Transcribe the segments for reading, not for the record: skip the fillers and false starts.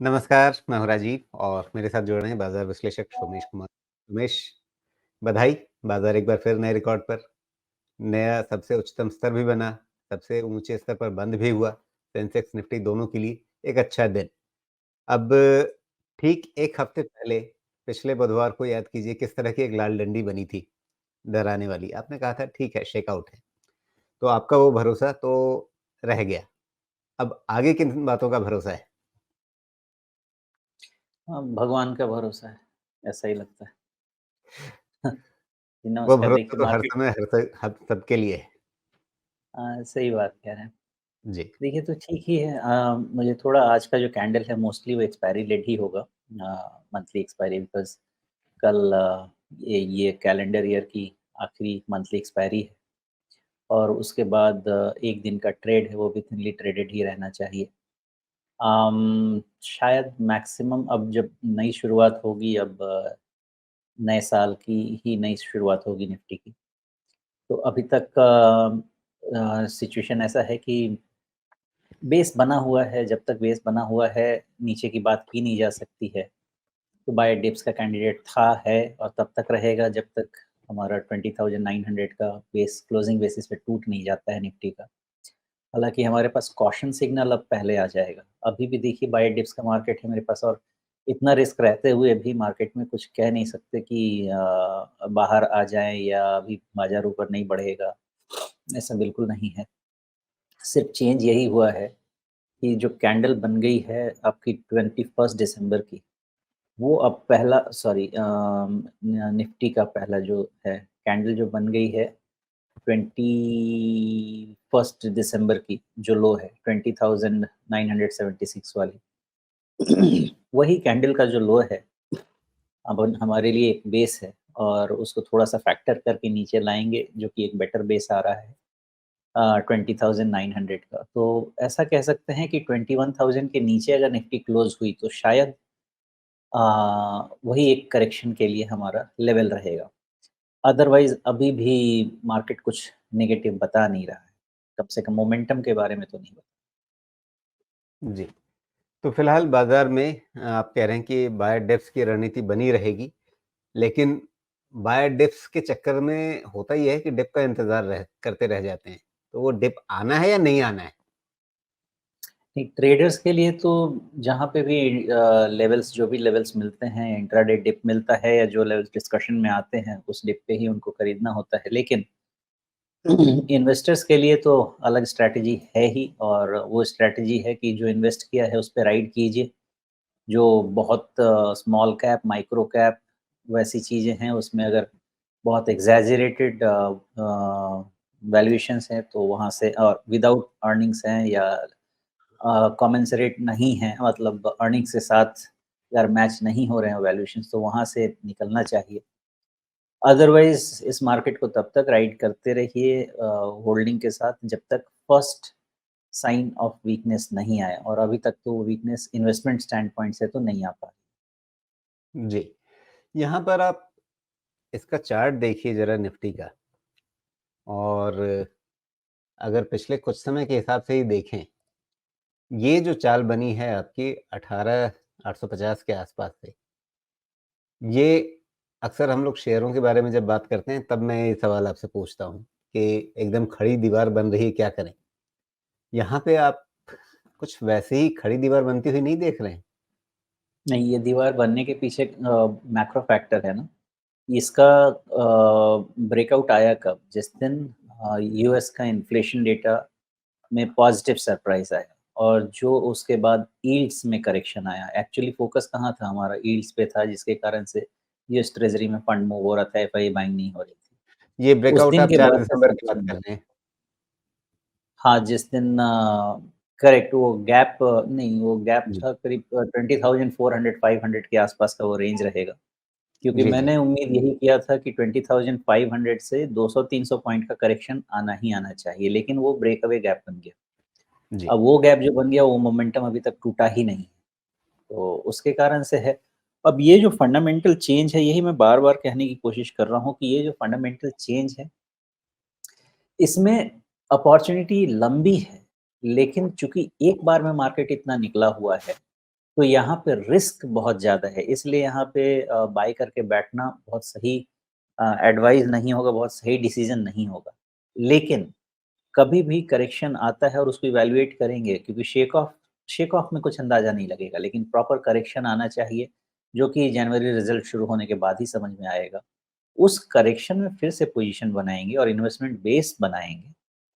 नमस्कार, मैं हूँ राजीव और मेरे साथ जुड़ रहे हैं बाज़ार विश्लेषक सोमेश कुमार। उमेश, बधाई! बाज़ार एक बार फिर नए रिकॉर्ड पर, नया सबसे उच्चतम स्तर भी बना, सबसे ऊँचे स्तर पर बंद भी हुआ। सेंसेक्स, निफ्टी दोनों के लिए एक अच्छा दिन। अब ठीक 1 हफ्ते पहले पिछले बुधवार को याद कीजिए किस तरह की एक लाल डंडी बनी थी, डराने वाली। आपने कहा था ठीक है, शेकआउट है। तो आपका वो भरोसा तो रह गया। अब आगे किन बातों का भरोसा है? हाँ, भगवान का भरोसा है, ऐसा ही लगता है। जी, वो नमस्कार। भरोसा देखिए तो हर मार्केट समय हर सबके लिए है। सही बात कह रहे हैं। जी। देखिए तो ठीक ही है। मुझे थोड़ा आज का जो कैंडल है मोस्टली वो एक्सपायरी लेड ही होगा, मंथली एक्सपायरी, बिकॉज़ कल ये कैलेंडर ईयर की आखिरी मंथली एक्सपायरी है और उसके बाद 1 दिन का ट्रेड है वो भी थिनली ट्रेडेड ही रहना चाहिए। शायद मैक्सिमम अब जब नई शुरुआत होगी, अब नए साल की ही नई शुरुआत होगी निफ्टी की। तो अभी तक सिचुएशन ऐसा है कि बेस बना हुआ है, जब तक बेस बना हुआ है, नीचे की बात की नहीं जा सकती है। तो बाय डिप्स का कैंडिडेट था, है और तब तक रहेगा जब तक हमारा 20,900 का बेस क्लोजिंग बेसिस पे टूट नहीं जाता है निफ्टी का। हालाँकि हमारे पास कॉशन सिग्नल अब पहले आ जाएगा। अभी भी देखिए बाय डिप्स का मार्केट है मेरे पास और इतना रिस्क रहते हुए भी मार्केट में कुछ कह नहीं सकते कि बाहर आ जाएँ या अभी बाज़ार ऊपर नहीं बढ़ेगा, ऐसा बिल्कुल नहीं है। सिर्फ चेंज यही हुआ है कि जो कैंडल बन गई है आपकी 21 दिसंबर की, वो अब पहला सॉरी निफ्टी का पहला जो है कैंडल जो बन गई है 21 दिसंबर की जो लो है 20,976 वाली, वही कैंडल का जो लो है अब हमारे लिए एक बेस है और उसको थोड़ा-सा फैक्टर करके नीचे लाएँगे जो कि एक बेटर बेस आ रहा है 20,900 का। तो ऐसा कह सकते हैं कि 21,000 के नीचे अगर निफ्टी क्लोज़ हुई तो शायद अ, वही एक करेक्शन के लिए हमारा लेवल रहेगा। अदरवाइज़ अभी भी मार्केट कुछ नेगेटिव बता नहीं रहा है। कम से कम मोमेंटम के बारे में तो नहीं बता। जी। तो फिलहाल बाज़ार में आप कह रहे हैं कि बाय डिप्स की रणनीति बनी रहेगी, लेकिन बाय डिप्स के चक्कर में होता ये है कि डिप का इंतज़ार करते रह जाते हैं। तो वो डिप आना है या नहीं आना है? नहीं, ट्रेडर्स के लिए तो जहाँ पे भी लेवल्स जो भी लेवल्स मिलते हैं, इंट्राडे डिप मिलता है या जो लेवल्स डिस्कशन में आते हैं, उस डिप पे ही उनको खरीदना होता है। लेकिन इन्वेस्टर्स के लिए तो अलग स्ट्रैटेजी है ही और वो स्ट्रैटेजी है कि जो इन्वेस्ट किया है उस पे राइड कीजिए। जो बहुत स्मॉल कैप, माइक्रो कैप वैसी चीज़ें हैं उसमें अगर बहुत एग्ज़ैजरेटेड वैल्यूएशंस हैं तो वहाँ से और विदाउट अर्निंग्स हैं या कॉमेंसरेट नहीं है, मतलब अर्निंग्स के साथ अगर मैच नहीं हो रहे हैं वैल्यूएशंस तो वहाँ से निकलना चाहिए। अदरवाइज़ इस मार्केट को तब तक राइड करते रहिए होल्डिंग के साथ जब तक फर्स्ट साइन ऑफ वीकनेस नहीं आए और अभी तक तो वो वीकनेस इन्वेस्टमेंट स्टैंड पॉइंट से तो नहीं आ पा रही। जी। यहाँ पर आप इसका चार्ट देखिए ज़रा निफ्टी का और अगर पिछले कुछ समय के हिसाब से ही देखें, ये जो चाल बनी है आपकी 18,850 के आसपास से, ये अक्सर हम लोग शेयरों के बारे में जब बात करते हैं, तब मैं ये सवाल आपसे पूछता हूँ कि एकदम खड़ी दीवार बन रही है, क्या करें? यहाँ पे आप कुछ वैसे ही खड़ी दीवार बनती हुई नहीं देख रहे हैं? नहीं, ये दीवार बनने के पीछे मैक्रो फैक्टर है ना, इसका ब्रेकआउट आया कब? जिस दिन यूएस का इन्फ्लेशन डेटा में पॉजिटिव सरप्राइज़ आया और जो उसके बाद यील्ड्स में करेक्शन आया। एक्चुअली फ़ोकस कहाँ था हमारा? यील्ड्स पे था जिसके कारण से यूएस ट्रेज़री में फंड मूव हो रहा था, एफआई बाइंग नहीं हो रही थी। ये उस ब्रेकआउट दिन आप के 4 बाद से दिसंबर की बात करेक्शन कर हुआ। रहे हैं। हाँ, जिस दिन करेक्ट वो गैप नहीं, वो गैप जी। था करीब 20,400 500 के आसपास का वो रेंज रहेगा। क्योंकि जी, जी। मैंने उम्मीद यही किया था कि 20,500 से 200-300 पॉइंट का करेक्शन आना ही आना चाहिए, लेकिन वो ब्रेकअवे गैप बन गया। जी। अब वो गैप जो बन गया वो मोमेंटम अभी तक टूटा ही नहीं है, तो उसके कारण से है। अब ये जो फंडामेंटल चेंज है यही मैं बार-बार कहने की कोशिश कर रहा हूँ कि ये जो फंडामेंटल चेंज है, इसमें अपॉर्च्युनिटी लंबी है, लेकिन चूँकि एक बार में मार्केट इतना निकला हुआ है तो यहाँ पे रिस्क बहुत ज़्यादा है, इसलिए यहाँ पे बाय करके बैठना बहुत सही एडवाइस नहीं होगा, बहुत सही डिसीज़न नहीं होगा। लेकिन कभी भी करेक्शन आता है और उसको इवैल्यूएट करेंगे क्योंकि शेक ऑफ में कुछ अंदाज़ा नहीं लगेगा, लेकिन प्रॉपर करेक्शन आना चाहिए, जो कि जनवरी रिज़ल्ट शुरू होने के बाद ही समझ में आएगा। उस करेक्शन में फिर से पोज़ीशन बनाएँगे और इन्वेस्टमेंट बेस बनाएँगे,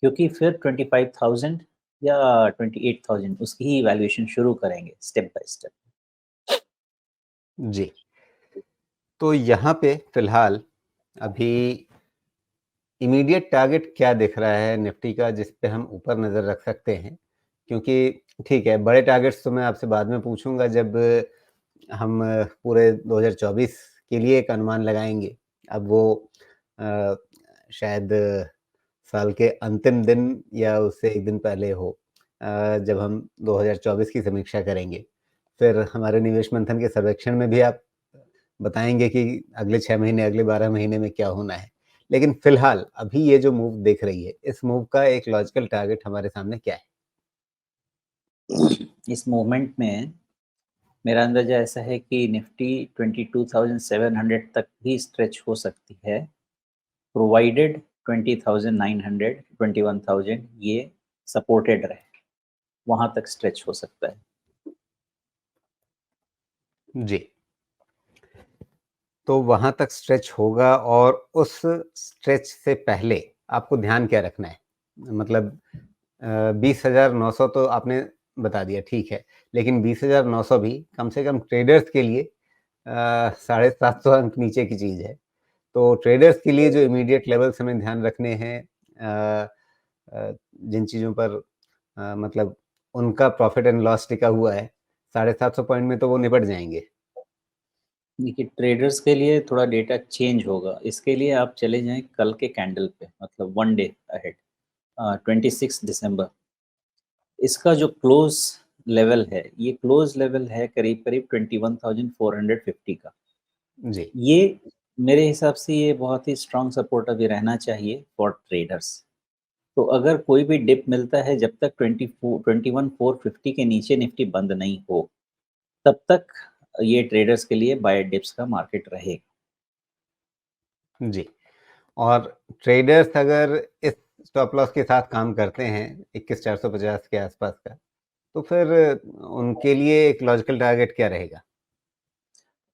क्योंकि फिर 25,000 या 28,000 उसकी ही इवैल्यूएशन शुरू करेंगे स्टेप बाय स्टेप। जी। तो यहाँ पे फ़िलहाल अभी इमीडिएट टारगेट क्या दिख रहा है निफ्टी का जिस पे हम ऊपर नज़र रख सकते हैं? क्योंकि ठीक है, बड़े टारगेट्स तो मैं आपसे बाद में पूछूँगा जब हम पूरे 2024 के लिए एक अनुमान लगाएँगे। अब वो अ, शायद साल के अंतिम दिन या उससे 1 दिन पहले हो जब हम 2024 की समीक्षा करेंगे। फिर हमारे निवेश मंथन के सर्वेक्षण में भी आप बताएँगे कि अगले 6 महीने, अगले 12 महीने में क्या होना है। लेकिन फ़िलहाल अभी ये जो मूव दिख रही है, इस मूव का एक लॉजिकल टारगेट हमारे सामने क्या है? इस मूवमेंट में मेरा अंदाज़ा ऐसा है कि निफ्टी 22,700 तक भी स्ट्रेच हो सकती है, प्रोवाइडेड 20,900, 21,000 ये सपोर्टेड रहे, वहाँ तक स्ट्रेच हो सकता है। जी। तो वहाँ तक स्ट्रेच होगा और उस स्ट्रेच से पहले आपको ध्यान क्या रखना है? मतलब 20,900 तो आपने बता दिया, ठीक है। लेकिन 20,900 भी कम से कम ट्रेडर्स के लिए 750 अंक नीचे की चीज़ है। तो ट्रेडर्स के लिए जो इमीडिएट लेवल्स हमें ध्यान रखने हैं जिन चीज़ों पर मतलब उनका प्रॉफ़िट एंड लॉस टिका हुआ है, 750 पॉइंट में तो वो निपट जाएँगे। देखिए, ट्रेडर्स के लिए थोड़ा डेटा चेंज होगा, इसके लिए आप चले जाएँ कल के कैंडल पे, मतलब 1 डे अहेड 26 दिसंबर। इसका जो क्लोज़ लेवल है, ये क्लोज़ लेवल है करीब-करीब 21,450 का। जी, ये मेरे हिसाब से ये बहुत ही स्ट्रॉन्ग सपोर्ट अभी रहना चाहिए फॉर ट्रेडर्स। तो अगर कोई भी डिप मिलता है जब तक 21,450 के नीचे निफ्टी बंद नहीं हो, तब तक ये ट्रेडर्स के लिए बाय डिप्स का मार्केट रहेगा। जी। और ट्रेडर्स अगर इस स्टॉप लॉस के साथ काम करते हैं 21,450 के आसपास का, तो फिर उनके लिए एक लॉजिकल टारगेट क्या रहेगा?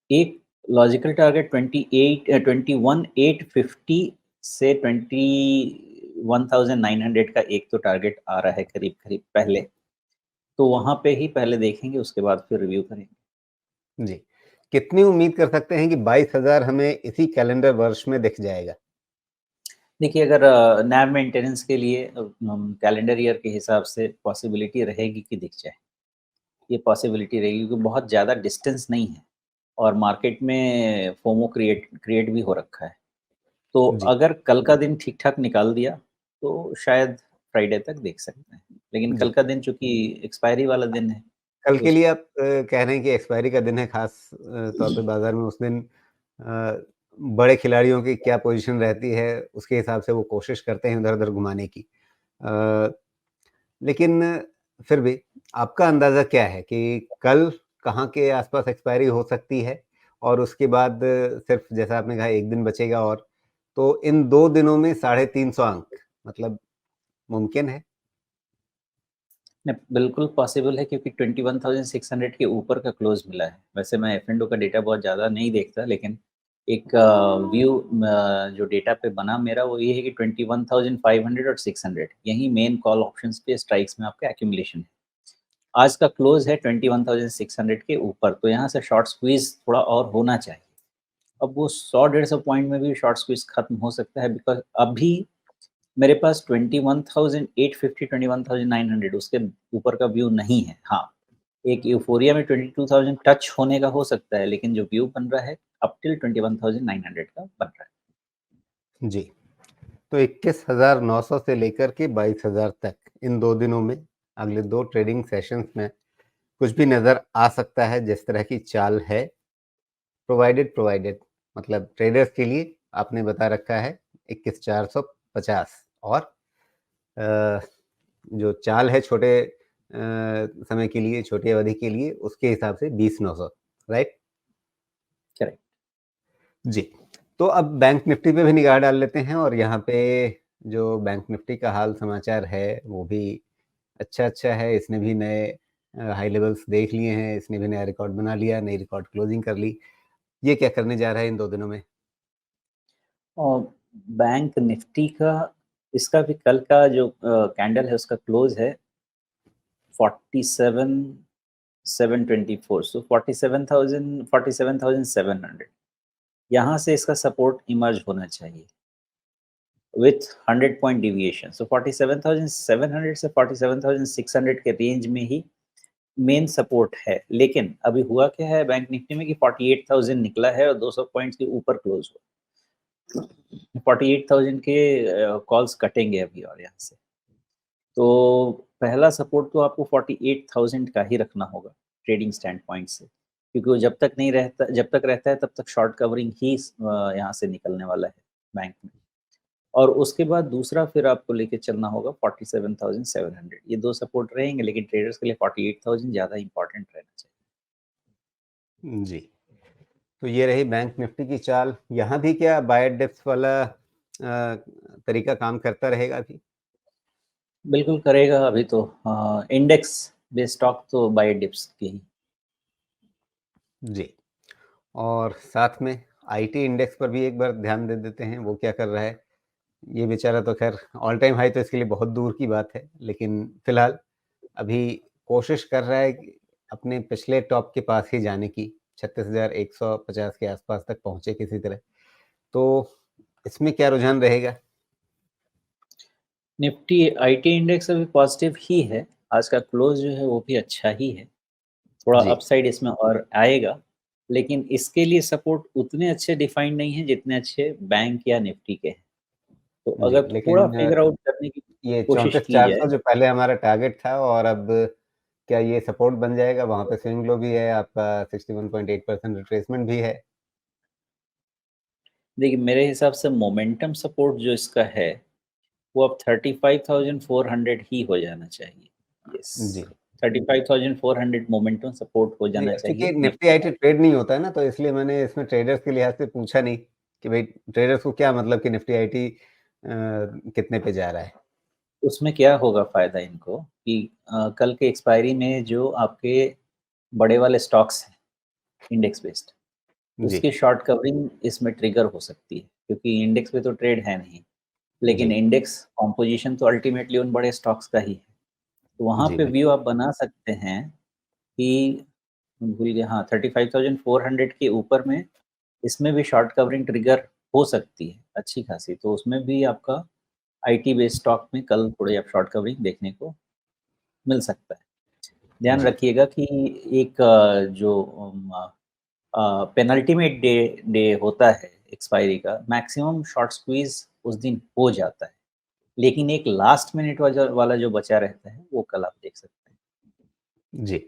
एक लॉजिकल टारगेट 21,850 से 21,900 का एक तो टारगेट आ रहा है करीब-करीब पहले। तो वहाँ पे ही पहले देखेंगे, उसके बाद फिर रिव्यू करेंगे। जी। कितनी उम्मीद कर सकते हैं कि 22,000 हमें इसी कैलेंडर वर्ष में दिख जाएगा? देखिए, अगर नैव मेंटेनेंस के लिए कैलेंडर ईयर के हिसाब से पॉसिबिलिटी रहेगी कि दिख जाए। ये पॉसिबिलिटी रहेगी क्योंकि बहुत ज़्यादा डिस्टेंस नहीं है और मार्केट में फोमो क्रिएट क्रिएट भी हो रखा है। तो जी, अगर कल का दिन ठीक-ठाक निकाल दिया, तो शायद फ्राइडे तक देख सकते हैं। लेकिन कल जी। का दिन चूँकि एक्सपायरी वाला दिन है, कल तो के इस लिए आप कह रहे हैं कि एक्सपायरी का दिन है ख़ास तौर पे बाज़ार में उस दिन बड़े खिलाड़ियों की क्या पोज़ीशन रहती है, उसके हिसाब से वो कोशिश करते हैं इधर-उधर घुमाने की। अ, लेकिन फिर भी आपका अंदाज़ा क्या है कि कल कहाँ के आस-पास एक्सपायरी हो सकती है? और उसके बाद सिर्फ़ जैसा आपने कहा 1 दिन बचेगा और, तो इन 2 दिनों में 350 अंक मतलब मुमकिन है? बिल्कुल पॉसिबल है क्योंकि 21,600 के ऊपर का क्लोज़ मिला है। वैसे मैं एफ-एंड-ओ का डेटा बहुत ज़्यादा नहीं देखता, लेकिन एक व्यू जो डेटा पे बना मेरा वो ये है कि 21,500 और 600 यही मेन कॉल ऑप्शंस पे स्ट्राइक्स में आपका एक्यूमुलेशन है। आज का क्लोज़ है 21,600 के ऊपर, तो यहाँ से शॉर्ट स्क्वीज़ थोड़ा और होना चाहिए। अब वो 100 डेढ़ सौ पॉइंट में भी शॉर्ट स्क्वीज़ खत्म हो सकता है बिकॉज़ अभी मेरे पास 21,850 21,900 उसके ऊपर का व्यू नहीं है। हाँ, एक यूफ़ोरिया में 22,000 टच होने का हो सकता है, लेकिन जो व्यू बन रहा है अप टिल 21,900 का बन रहा है। जी। तो 21,900 से लेकर के 22,000 तक इन 2 दिनों में अगले 2 ट्रेडिंग सेशंस में कुछ भी नज़र आ सकता है जिस तरह की चाल है, प्रोवाइडेड प्रोवाइडेड मतलब ट्रेडर्स के लिए आपने बता रखा है 21,450 और अ, जो चाल है छोटे समय के लिए, छोटी अवधि के लिए, उसके हिसाब से 20,900, राइट? करेक्ट। जी। तो अब बैंक निफ्टी पे भी निगाह डाल लेते हैं और यहाँ पे जो बैंक निफ्टी का हाल समाचार है, वो भी अच्छा है। इसने भी नए हाई लेवल्स देख लिए हैं, इसने भी नया रिकॉर्ड बना लिया, नई रिकॉर्ड क्लोजिंग कर ली। ये क्या करने जा रहा है इन 2 दिनों में? और बैंक निफ्टी का इसका भी कल का जो कैंडल है उसका क्लोज़ है 47,724 सो 47,700 यहाँ से इसका सपोर्ट इमर्ज होना चाहिए विथ 100 पॉइंट डिविएशन। सो 47,700 से 47,600 के रेंज में ही मेन सपोर्ट है। लेकिन अभी हुआ क्या है बैंक निफ्टी में कि 48,000 निकला है और 200 पॉइंट्स के ऊपर क्लोज़ हुआ। 48,000 के कॉल्स कटेंगे अभी और यहाँ से। तो पहला सपोर्ट तो आपको 48,000 का ही रखना होगा ट्रेडिंग स्टैंड पॉइंट से, क्योंकि वो जब तक रहता है तब तक शॉर्ट कवरिंग ही यहाँ से निकलने वाला है बैंक में। और उसके बाद दूसरा फिर आपको लेके चलना होगा 47,700। ये 2 सपोर्ट रहेंगे, लेकिन ट्रेडर्स के लिए 48,000 ज़्यादा इम्पोर्टेंट रहना चाहिए। जी। तो ये रही बैंक निफ्टी की चाल। यहाँ भी क्या बाय डिप्स वाला तरीका काम करता रहेगा अभी? बिल्कुल करेगा अभी तो इंडेक्स बेस्ड स्टॉक तो बाय डिप्स के ही। जी। और साथ में आईटी इंडेक्स पर भी एक बार ध्यान दे देते हैं, वो क्या कर रहा है? ये बेचारा तो ख़ैर ऑल टाइम हाई तो इसके लिए बहुत दूर की बात है, लेकिन फ़िलहाल अभी कोशिश कर रहा है कि अपने पिछले टॉप के पास ही जाने की, 36,150 के आस-पास तक पहुँचे किसी तरह। तो इसमें क्या रुझान रहेगा? निफ्टी आईटी इंडेक्स अभी पॉजिटिव ही है। आज का क्लोज़ जो है वो भी अच्छा ही है। थोड़ा जी, अपसाइड इसमें और आएगा, लेकिन इसके लिए सपोर्ट उतने अच्छे डिफाइंड नहीं है जितने अच्छे बैंक या निफ्टी के हैं। तो जी, अगर थोड़ा लेकिन फिगर आउट करने की ये कोशिश की 34,400 जाए, जो पहले हमारा टारगेट था और अब क्या ये सपोर्ट बन जाएगा? वहाँ पे स्विंग लो भी है, आपका 61.8% रिट्रेसमेंट भी है। देखिए मेरे हिसाब से मोमेंटम सपोर्ट जो इसका है, वो अब 35,400 ही हो जाना चाहिए। यस, जी। 35,400 मोमेंटम सपोर्ट हो जी, जाना चूँकि चाहिए निफ्टी निफ्टी आईटी का। ट्रेड नहीं होता है ना, तो इसलिए मैंने इसमें ट्रेडर्स के लिहाज़ से पूछा नहीं कि भई ट्रेडर्स को क्या मतलब कि निफ्टी आईटी कितने पे जा रहा है? उसमें क्या होगा फ़ायदा इनको कि कल के एक्सपायरी में जो आपके बड़े वाले स्टॉक्स हैं, इंडेक्स बेस्ड, जी, उसकी शॉर्ट कवरिंग इसमें ट्रिगर हो सकती है, क्योंकि इंडेक्स पे तो ट्रेड है नहीं, लेकिन जी, इंडेक्स कॉम्पोज़िशन तो अल्टीमेटली उन बड़े स्टॉक्स का ही है। तो वहाँ जी, पे बिल्कुल। व्यू आप बना सकते हैं कि भूल गया, हाँ, 35,400 के ऊपर में इसमें भी शॉर्ट कवरिंग ट्रिगर हो सकती है, अच्छी खासी। तो उसमें भी आपका आईटी बेस्ड स्टॉक में कल थोड़ी आप शॉर्ट कवरिंग देखने को मिल सकता है। ध्यान जी, रखिएगा कि एक जो पेनल्टीमेट डे डे होता है एक्सपायरी का, मैक्सिमम शॉर्ट स्क्वीज़ उस दिन हो जाता है। लेकिन एक लास्ट मिनट वाला जो बचा रहता है, वो कल आप देख सकते हैं। जी।